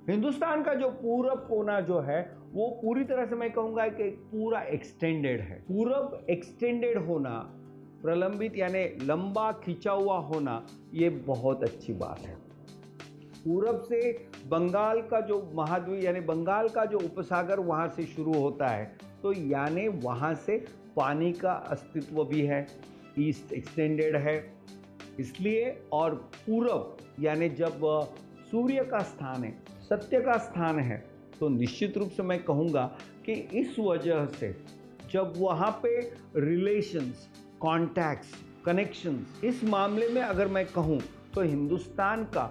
हिंदुस्तान का जो पूरब कोना जो है वो पूरी तरह से मैं कहूँगा कि पूरा एक्सटेंडेड है। पूरब एक्सटेंडेड होना, प्रलंबित यानी लंबा खिंचा हुआ होना, ये बहुत अच्छी बात है। पूरब से बंगाल का जो महाद्वीप यानी बंगाल का जो उपसागर वहाँ से शुरू होता है, तो यानी वहाँ से पानी का अस्तित्व भी है, ईस्ट एक्सटेंडेड है इसलिए। और पूरब यानी जब सूर्य का स्थान है, सत्य का स्थान है, तो निश्चित रूप से मैं कहूँगा कि इस वजह से जब वहाँ पे रिलेशंस, कॉन्टैक्ट्स, कनेक्शंस, इस मामले में अगर मैं कहूँ तो हिंदुस्तान का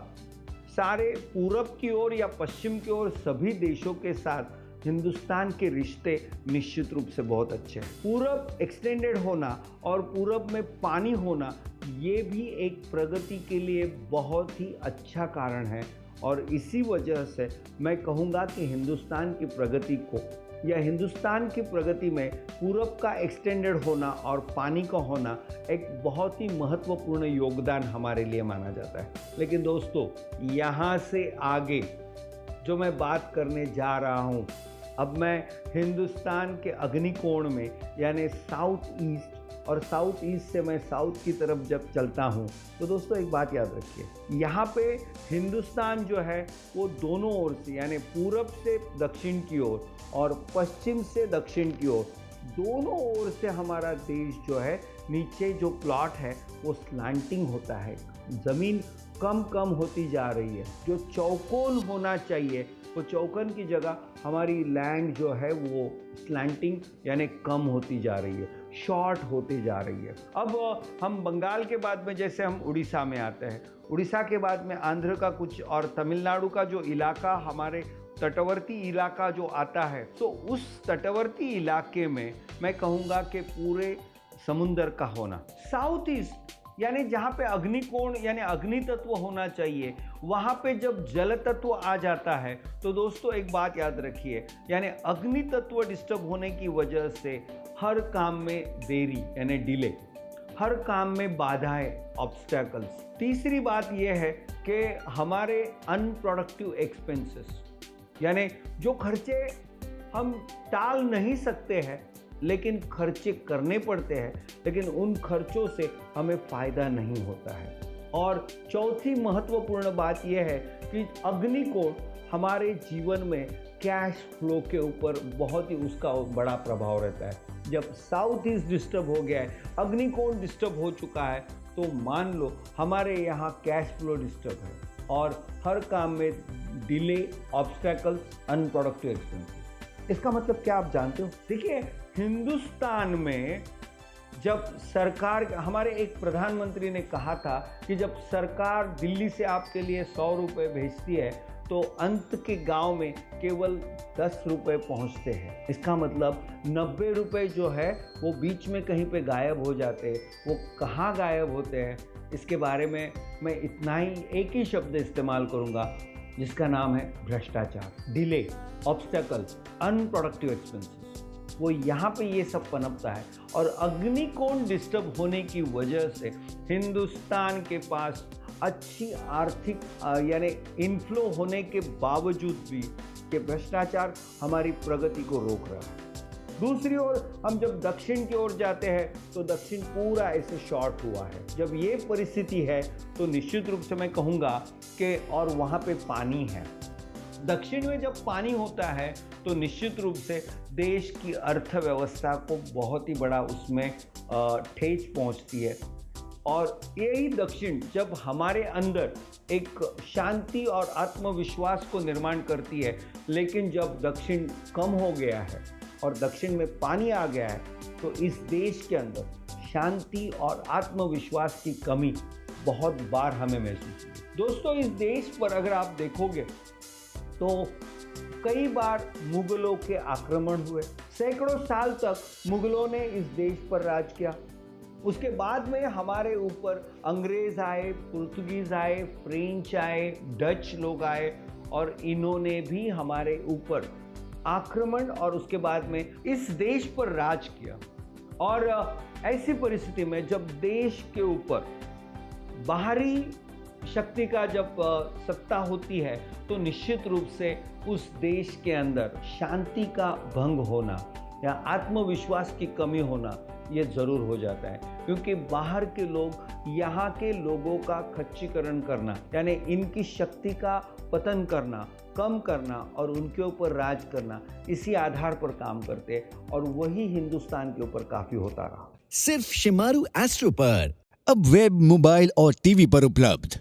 सारे पूरब की ओर या पश्चिम की ओर सभी देशों के साथ हिंदुस्तान के रिश्ते निश्चित रूप से बहुत अच्छे हैं। पूरब एक्सटेंडेड होना और पूरब में पानी होना, ये भी एक प्रगति के लिए बहुत ही अच्छा कारण है। और इसी वजह से मैं कहूँगा कि हिंदुस्तान की प्रगति को या हिंदुस्तान की प्रगति में पूरब का एक्सटेंडेड होना और पानी का होना एक बहुत ही महत्वपूर्ण योगदान हमारे लिए माना जाता है। लेकिन दोस्तों, यहाँ से आगे जो मैं बात करने जा रहा हूँ, अब मैं हिंदुस्तान के अग्निकोण में यानी साउथ ईस्ट, और साउथ ईस्ट से मैं साउथ की तरफ जब चलता हूँ तो दोस्तों एक बात याद रखिए, यहाँ पे हिंदुस्तान जो है वो दोनों ओर से यानी पूरब से दक्षिण की ओर और पश्चिम से दक्षिण की ओर, दोनों ओर से हमारा देश जो है, नीचे जो प्लॉट है वो स्लैंटिंग होता है, ज़मीन कम कम होती जा रही है। जो चौकोन होना चाहिए वो चौकोन की जगह हमारी लैंड जो है वो स्लैंटिंग यानी कम होती जा रही है, शॉर्ट होती जा रही है। अब हम बंगाल के बाद में जैसे हम उड़ीसा में आते हैं, उड़ीसा के बाद में आंध्र का कुछ और तमिलनाडु का जो इलाका, हमारे तटवर्ती इलाका जो आता है, तो उस तटवर्ती इलाके में मैं कहूँगा कि पूरे समुंदर का होना। साउथ ईस्ट यानी जहाँ पे अग्निकोण यानी अग्नि तत्व होना चाहिए, वहाँ पे जब जल तत्व आ जाता है तो दोस्तों एक बात याद रखिए, यानी अग्नि तत्व डिस्टर्ब होने की वजह से हर काम में देरी यानी डिले, हर काम में बाधाएं, ऑब्स्टेकल्स। तीसरी बात यह है कि हमारे अनप्रोडक्टिव एक्सपेंसेस यानी जो खर्चे हम टाल नहीं सकते हैं लेकिन खर्चे करने पड़ते हैं, लेकिन उन खर्चों से हमें फ़ायदा नहीं होता है। और चौथी महत्वपूर्ण बात यह है कि अग्निकोण हमारे जीवन में कैश फ्लो के ऊपर बहुत ही उसका बड़ा प्रभाव रहता है। जब साउथ ईस्ट डिस्टर्ब हो गया है, अग्निकोण डिस्टर्ब हो चुका है, तो मान लो हमारे यहाँ कैश फ्लो डिस्टर्ब है और हर काम में डिले, ऑब्स्टेकल्स, अनप्रोडक्टिव एक्सपेंसेस। इसका मतलब क्या आप जानते हो? देखिए, हिंदुस्तान में जब सरकार, हमारे एक प्रधानमंत्री ने कहा था कि जब सरकार दिल्ली से आपके लिए 100 रुपये भेजती है तो अंत के गांव में केवल 10 रुपये पहुंचते हैं। इसका मतलब 90 रुपये जो है वो बीच में कहीं पे गायब हो जाते हैं। वो कहाँ गायब होते हैं, इसके बारे में मैं इतना ही एक ही शब्द इस्तेमाल करूँगा जिसका नाम है भ्रष्टाचार, डिले, ऑब्स्टेकल्स, अनप्रोडक्टिव एक्सपेंसेस। वो यहाँ पे ये सब पनपता है। और अग्निकोण डिस्टर्ब होने की वजह से हिंदुस्तान के पास अच्छी आर्थिक यानी इनफ्लो होने के बावजूद भी कि भ्रष्टाचार हमारी प्रगति को रोक रहा है। दूसरी ओर हम जब दक्षिण की ओर जाते हैं तो दक्षिण पूरा ऐसे शॉर्ट हुआ है। जब ये परिस्थिति है तो निश्चित रूप से मैं कहूँगा कि और वहाँ पे पानी है। दक्षिण में जब पानी होता है तो निश्चित रूप से देश की अर्थव्यवस्था को बहुत ही बड़ा उसमें ठेस पहुँचती है। और यही दक्षिण जब हमारे अंदर एक शांति और आत्मविश्वास को निर्माण करती है, लेकिन जब दक्षिण कम हो गया है और दक्षिण में पानी आ गया है तो इस देश के अंदर शांति और आत्मविश्वास की कमी बहुत बार हमें महसूस हुई। दोस्तों, इस देश पर अगर आप देखोगे तो कई बार मुगलों के आक्रमण हुए। सैकड़ों साल तक मुगलों ने इस देश पर राज किया। उसके बाद में हमारे ऊपर अंग्रेज़ आए, पुर्तगीज़ आए, फ्रेंच आए, डच लोग आए और इन्होंने भी हमारे ऊपर आक्रमण और उसके बाद में इस देश पर राज किया। और ऐसी परिस्थिति में जब देश के ऊपर बाहरी शक्ति का जब सत्ता होती है तो निश्चित रूप से उस देश के अंदर शांति का भंग होना या आत्मविश्वास की कमी होना ये ज़रूर हो जाता है, क्योंकि बाहर के लोग यहाँ के लोगों का खच्चीकरण करना यानी इनकी शक्ति का पतन करना, कम करना और उनके ऊपर राज करना, इसी आधार पर काम करते हैं और वही हिंदुस्तान के ऊपर काफ़ी होता रहा। सिर्फ शिमारू एस्ट्रो पर अब वेब, मोबाइल और टीवी पर उपलब्ध।